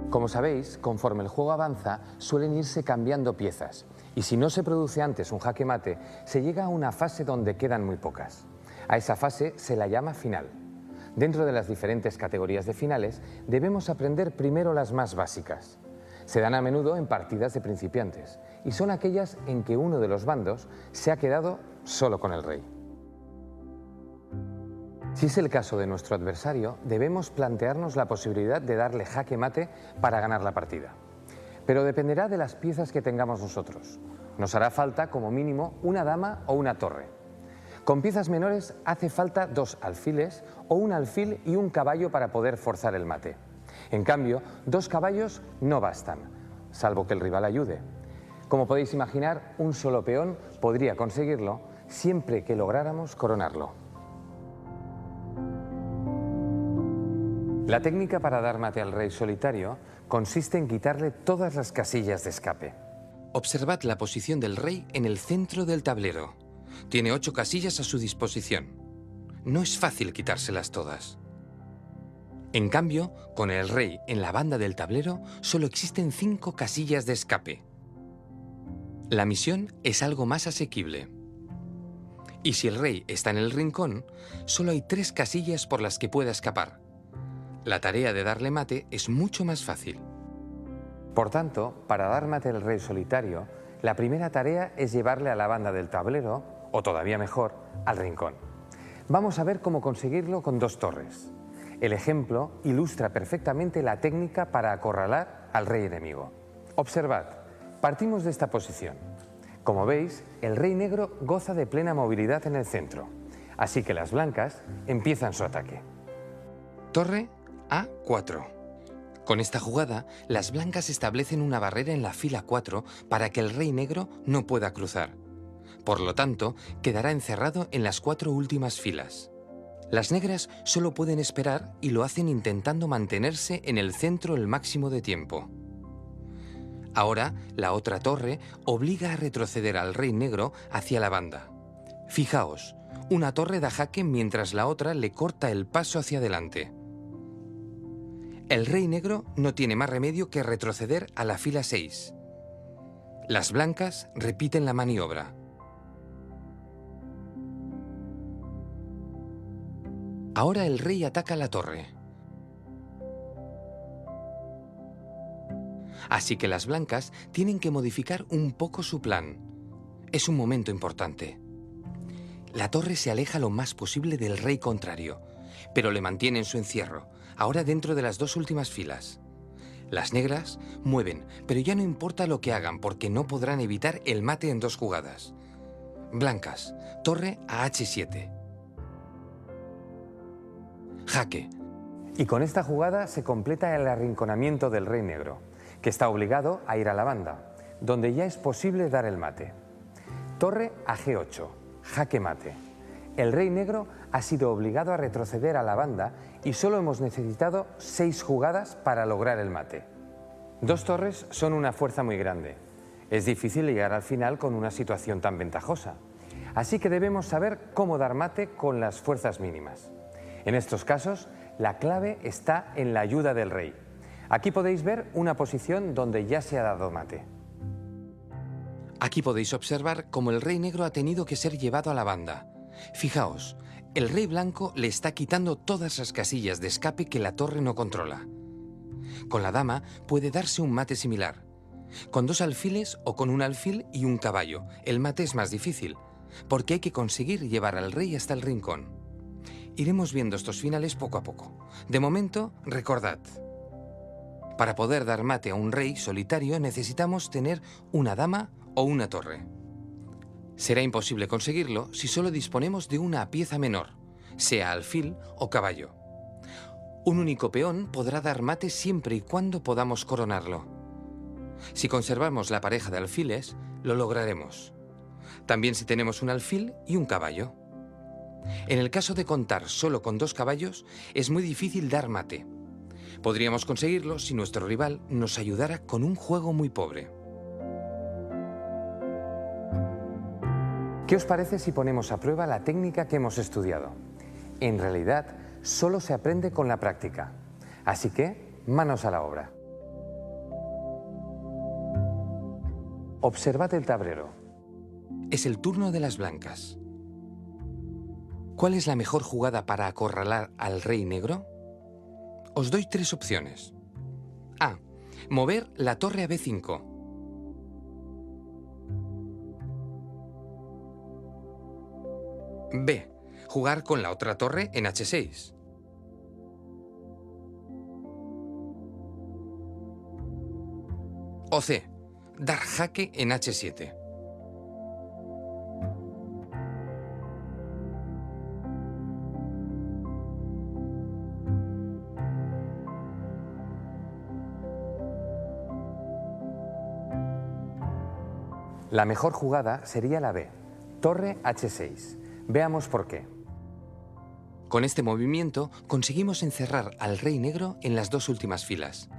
Como sabéis, conforme el juego avanza, suelen irse cambiando piezas. Y si no se produce antes un jaque mate, se llega a una fase donde quedan muy pocas. A esa fase se la llama final. Dentro de las diferentes categorías de finales, debemos aprender primero las más básicas. Se dan a menudo en partidas de principiantes y son aquellas en que uno de los bandos se ha quedado solo con el rey. Si es el caso de nuestro adversario, debemos plantearnos la posibilidad de darle jaque mate para ganar la partida. Pero dependerá de las piezas que tengamos nosotros. Nos hará falta, como mínimo, una dama o una torre. Con piezas menores hace falta 2 alfiles o un alfil y un caballo para poder forzar el mate. En cambio, 2 caballos no bastan, salvo que el rival ayude. Como podéis imaginar, un solo peón podría conseguirlo siempre que lográramos coronarlo. La técnica para dar mate al rey solitario consiste en quitarle todas las casillas de escape. Observad la posición del rey en el centro del tablero. Tiene 8 casillas a su disposición. No es fácil quitárselas todas. En cambio, con el rey en la banda del tablero, solo existen 5 casillas de escape. La misión es algo más asequible. Y si el rey está en el rincón, solo hay 3 casillas por las que pueda escapar. La tarea de darle mate es mucho más fácil. Por tanto, para dar mate al rey solitario, la primera tarea es llevarle a la banda del tablero, o todavía mejor, al rincón. Vamos a ver cómo conseguirlo con 2 torres. El ejemplo ilustra perfectamente la técnica para acorralar al rey enemigo. Observad, partimos de esta posición. Como veis, el rey negro goza de plena movilidad en el centro, así que las blancas empiezan su ataque. Torre A4. Con esta jugada, las blancas establecen una barrera en la fila 4 para que el rey negro no pueda cruzar. Por lo tanto, quedará encerrado en las 4 últimas filas. Las negras solo pueden esperar y lo hacen intentando mantenerse en el centro el máximo de tiempo. Ahora, la otra torre obliga a retroceder al rey negro hacia la banda. Fijaos, una torre da jaque mientras la otra le corta el paso hacia adelante. El rey negro no tiene más remedio que retroceder a la fila 6. Las blancas repiten la maniobra. Ahora el rey ataca la torre. Así que las blancas tienen que modificar un poco su plan. Es un momento importante. La torre se aleja lo más posible del rey contrario, pero le mantiene en su encierro, ahora dentro de las 2 últimas filas. Las negras mueven, pero ya no importa lo que hagan porque no podrán evitar el mate en 2 jugadas. Blancas, torre a H7. Jaque. Y con esta jugada se completa el arrinconamiento del rey negro, que está obligado a ir a la banda, donde ya es posible dar el mate. Torre a G8, jaque mate. El rey negro ha sido obligado a retroceder a la banda y solo hemos necesitado 6 jugadas para lograr el mate. 2 torres son una fuerza muy grande. Es difícil llegar al final con una situación tan ventajosa. Así que debemos saber cómo dar mate con las fuerzas mínimas. En estos casos, la clave está en la ayuda del rey. Aquí podéis ver una posición donde ya se ha dado mate. Aquí podéis observar cómo el rey negro ha tenido que ser llevado a la banda. Fijaos, el rey blanco le está quitando todas las casillas de escape que la torre no controla. Con la dama puede darse un mate similar. Con 2 alfiles o con un alfil y un caballo, el mate es más difícil, porque hay que conseguir llevar al rey hasta el rincón. Iremos viendo estos finales poco a poco. De momento, recordad, para poder dar mate a un rey solitario necesitamos tener una dama o una torre. Será imposible conseguirlo si solo disponemos de una pieza menor, sea alfil o caballo. Un único peón podrá dar mate siempre y cuando podamos coronarlo. Si conservamos la pareja de alfiles, lo lograremos. También si tenemos un alfil y un caballo. En el caso de contar solo con 2 caballos, es muy difícil dar mate. Podríamos conseguirlo si nuestro rival nos ayudara con un juego muy pobre. ¿Qué os parece si ponemos a prueba la técnica que hemos estudiado? En realidad, solo se aprende con la práctica. Así que, manos a la obra. Observad el tablero. Es el turno de las blancas. ¿Cuál es la mejor jugada para acorralar al rey negro? Os doy 3 opciones. A. Mover la torre a B5. B. Jugar con la otra torre en H6. O C. Dar jaque en H7. La mejor jugada sería la B, torre H6. Veamos por qué. Con este movimiento conseguimos encerrar al rey negro en las 2 últimas filas.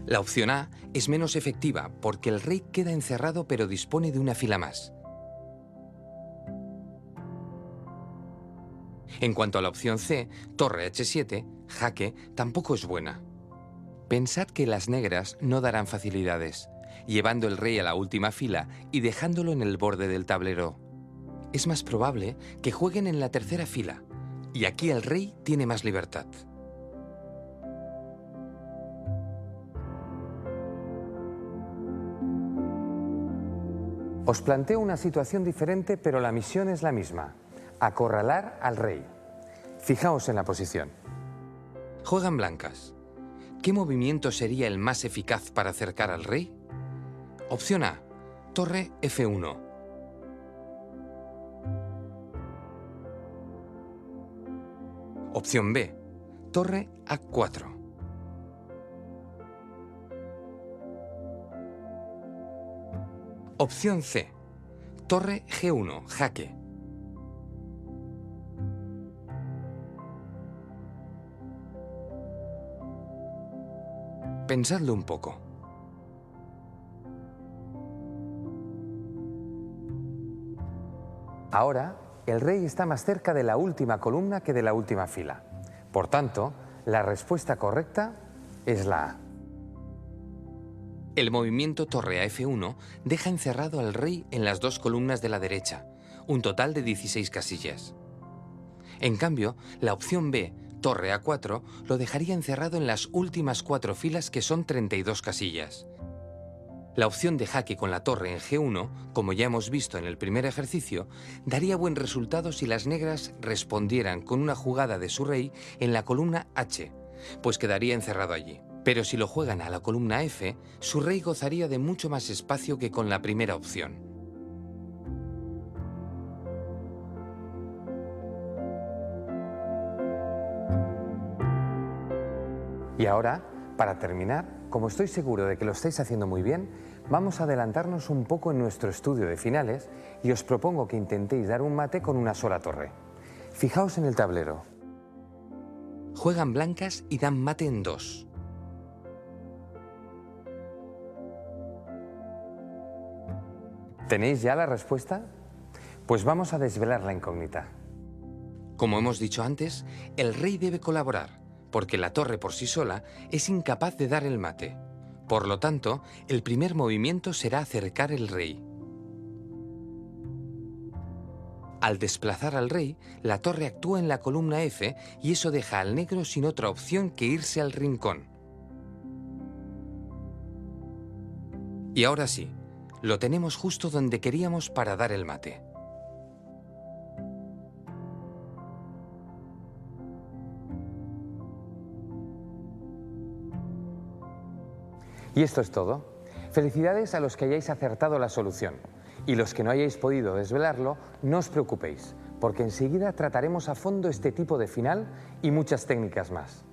La opción A es menos efectiva porque el rey queda encerrado pero dispone de una fila más. En cuanto a la opción C, torre H7, jaque, tampoco es buena. Pensad que las negras no darán facilidades, llevando el rey a la última fila y dejándolo en el borde del tablero. Es más probable que jueguen en la tercera fila, y aquí el rey tiene más libertad. Os planteo una situación diferente, pero la misión es la misma: acorralar al rey. Fijaos en la posición. Juegan blancas. ¿Qué movimiento sería el más eficaz para acercar al rey? Opción A, torre F1. Opción B, torre A4. Opción C, torre G1, jaque. Pensadlo un poco. Ahora, el rey está más cerca de la última columna que de la última fila. Por tanto, la respuesta correcta es la A. El movimiento torre a F1 deja encerrado al rey en las 2 columnas de la derecha, un total de 16 casillas. En cambio, la opción B, torre A4, lo dejaría encerrado en las últimas 4 filas, que son 32 casillas. La opción de jaque con la torre en G1, como ya hemos visto en el primer ejercicio, daría buen resultado si las negras respondieran con una jugada de su rey en la columna H, pues quedaría encerrado allí. Pero si lo juegan a la columna F, su rey gozaría de mucho más espacio que con la primera opción. Y ahora, para terminar, como estoy seguro de que lo estáis haciendo muy bien, vamos a adelantarnos un poco en nuestro estudio de finales y os propongo que intentéis dar un mate con una sola torre. Fijaos en el tablero. Juegan blancas y dan mate en 2. ¿Tenéis ya la respuesta? Pues vamos a desvelar la incógnita. Como hemos dicho antes, el rey debe colaborar, porque la torre por sí sola es incapaz de dar el mate. Por lo tanto, el primer movimiento será acercar el rey. Al desplazar al rey, la torre actúa en la columna F y eso deja al negro sin otra opción que irse al rincón. Y ahora sí, lo tenemos justo donde queríamos para dar el mate. Y esto es todo. Felicidades a los que hayáis acertado la solución. Y los que no hayáis podido desvelarlo, no os preocupéis, porque enseguida trataremos a fondo este tipo de final y muchas técnicas más.